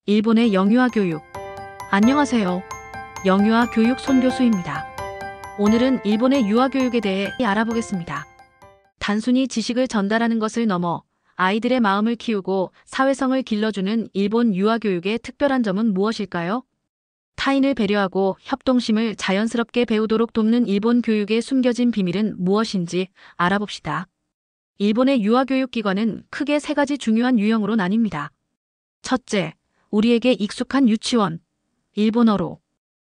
일본의 영유아 교육. 안녕하세요. 영유아 교육 손교수입니다. 오늘은 일본의 유아 교육에 대해 알아보겠습니다. 단순히 지식을 전달하는 것을 넘어 아이들의 마음을 키우고 사회성을 길러주는 일본 유아 교육의 특별한 점은 무엇일까요? 타인을 배려하고 협동심을 자연스럽게 배우도록 돕는 일본 교육의 숨겨진 비밀은 무엇인지 알아봅시다. 일본의 유아 교육 기관은 크게 세 가지 중요한 유형으로 나뉩니다. 첫째, 우리에게 익숙한 유치원. 일본어로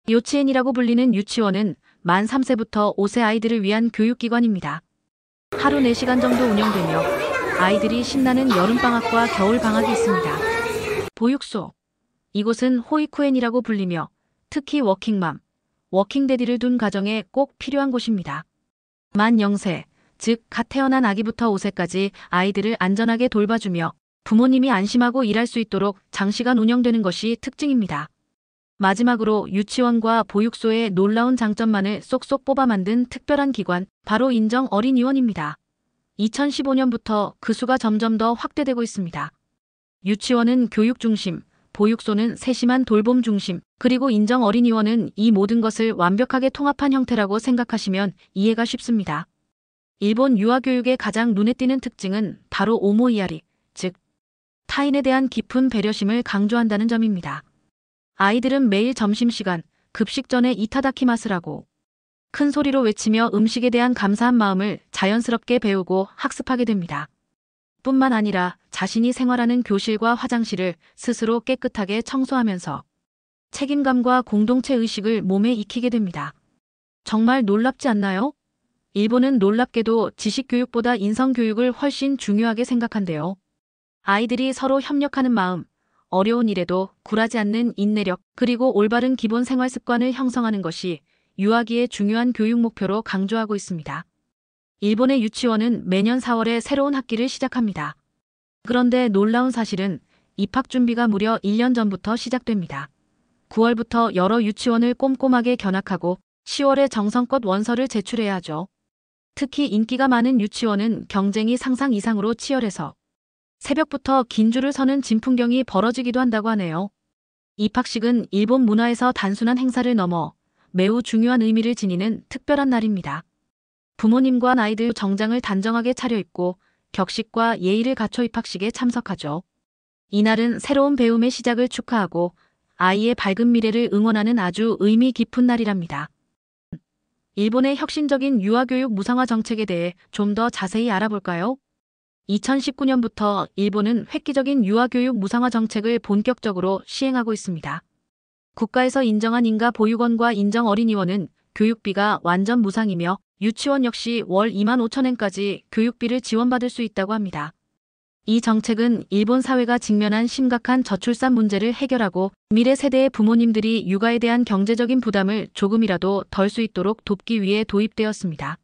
요치엔이라고 불리는 유치원은 만 3세부터 5세 아이들을 위한 교육기관입니다. 하루 4시간 정도 운영되며 아이들이 신나는 여름방학과 겨울방학이 있습니다. 보육소. 이곳은 호이쿠엔이라고 불리며 특히 워킹맘, 워킹데디를 둔 가정에 꼭 필요한 곳입니다. 만 0세, 즉 갓 태어난 아기부터 5세까지 아이들을 안전하게 돌봐주며 부모님이 안심하고 일할 수 있도록 장시간 운영되는 것이 특징입니다. 마지막으로 유치원과 보육소의 놀라운 장점만을 쏙쏙 뽑아 만든 특별한 기관, 바로 인정 어린이원입니다. 2015년부터 그 수가 점점 더 확대되고 있습니다. 유치원은 교육 중심, 보육소는 세심한 돌봄 중심, 그리고 인정 어린이원은 이 모든 것을 완벽하게 통합한 형태라고 생각하시면 이해가 쉽습니다. 일본 유아교육의 가장 눈에 띄는 특징은 바로 오모이아리, 즉 타인에 대한 깊은 배려심을 강조한다는 점입니다. 아이들은 매일 점심시간, 급식 전에 이타다키마스라고 큰 소리로 외치며 음식에 대한 감사한 마음을 자연스럽게 배우고 학습하게 됩니다. 뿐만 아니라 자신이 생활하는 교실과 화장실을 스스로 깨끗하게 청소하면서 책임감과 공동체 의식을 몸에 익히게 됩니다. 정말 놀랍지 않나요? 일본은 놀랍게도 지식교육보다 인성교육을 훨씬 중요하게 생각한대요. 아이들이 서로 협력하는 마음, 어려운 일에도 굴하지 않는 인내력, 그리고 올바른 기본 생활 습관을 형성하는 것이 유아기의 중요한 교육 목표로 강조하고 있습니다. 일본의 유치원은 매년 4월에 새로운 학기를 시작합니다. 그런데 놀라운 사실은 입학 준비가 무려 1년 전부터 시작됩니다. 9월부터 여러 유치원을 꼼꼼하게 견학하고 10월에 정성껏 원서를 제출해야 하죠. 특히 인기가 많은 유치원은 경쟁이 상상 이상으로 치열해서 새벽부터 긴 줄을 서는 진풍경이 벌어지기도 한다고 하네요. 입학식은 일본 문화에서 단순한 행사를 넘어 매우 중요한 의미를 지니는 특별한 날입니다. 부모님과 아이들 정장을 단정하게 차려입고 격식과 예의를 갖춰 입학식에 참석하죠. 이날은 새로운 배움의 시작을 축하하고 아이의 밝은 미래를 응원하는 아주 의미 깊은 날이랍니다. 일본의 혁신적인 유아교육 무상화 정책에 대해 좀 더 자세히 알아볼까요? 2019년부터 일본은 획기적인 유아교육 무상화 정책을 본격적으로 시행하고 있습니다. 국가에서 인정한 인가 보육원과 인정 어린이원은 교육비가 완전 무상이며 유치원 역시 월 25,000엔까지 교육비를 지원받을 수 있다고 합니다. 이 정책은 일본 사회가 직면한 심각한 저출산 문제를 해결하고 미래 세대의 부모님들이 육아에 대한 경제적인 부담을 조금이라도 덜 수 있도록 돕기 위해 도입되었습니다.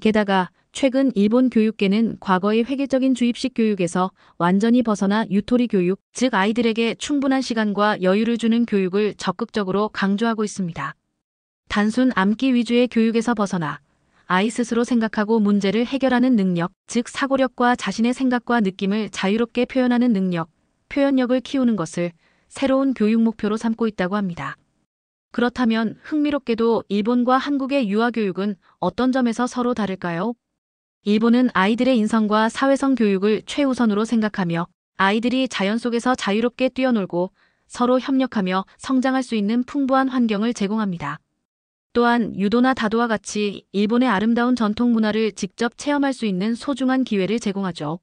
게다가 최근 일본 교육계는 과거의 획일적인 주입식 교육에서 완전히 벗어나 유토리 교육, 즉 아이들에게 충분한 시간과 여유를 주는 교육을 적극적으로 강조하고 있습니다. 단순 암기 위주의 교육에서 벗어나 아이 스스로 생각하고 문제를 해결하는 능력, 즉 사고력과 자신의 생각과 느낌을 자유롭게 표현하는 능력, 표현력을 키우는 것을 새로운 교육 목표로 삼고 있다고 합니다. 그렇다면 흥미롭게도 일본과 한국의 유아교육은 어떤 점에서 서로 다를까요? 일본은 아이들의 인성과 사회성 교육을 최우선으로 생각하며 아이들이 자연 속에서 자유롭게 뛰어놀고 서로 협력하며 성장할 수 있는 풍부한 환경을 제공합니다. 또한 유도나 다도와 같이 일본의 아름다운 전통 문화를 직접 체험할 수 있는 소중한 기회를 제공하죠.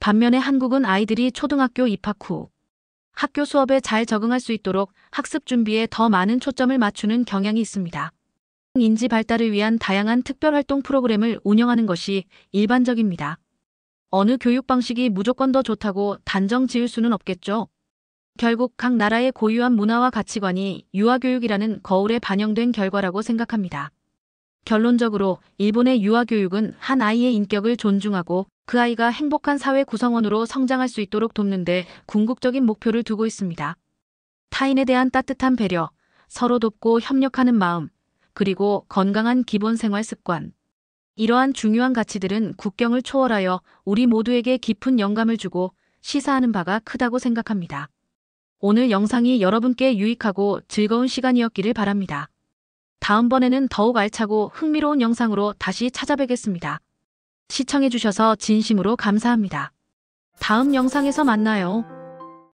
반면에 한국은 아이들이 초등학교 입학 후 학교 수업에 잘 적응할 수 있도록 학습 준비에 더 많은 초점을 맞추는 경향이 있습니다. 인지 발달을 위한 다양한 특별활동 프로그램을 운영하는 것이 일반적입니다. 어느 교육 방식이 무조건 더 좋다고 단정 지을 수는 없겠죠. 결국 각 나라의 고유한 문화와 가치관이 유아교육이라는 거울에 반영된 결과라고 생각합니다. 결론적으로 일본의 유아교육은 한 아이의 인격을 존중하고 그 아이가 행복한 사회 구성원으로 성장할 수 있도록 돕는 데 궁극적인 목표를 두고 있습니다. 타인에 대한 따뜻한 배려, 서로 돕고 협력하는 마음, 그리고 건강한 기본 생활 습관. 이러한 중요한 가치들은 국경을 초월하여 우리 모두에게 깊은 영감을 주고 시사하는 바가 크다고 생각합니다. 오늘 영상이 여러분께 유익하고 즐거운 시간이었기를 바랍니다. 다음번에는 더욱 알차고 흥미로운 영상으로 다시 찾아뵙겠습니다. 시청해주셔서 진심으로 감사합니다. 다음 영상에서 만나요.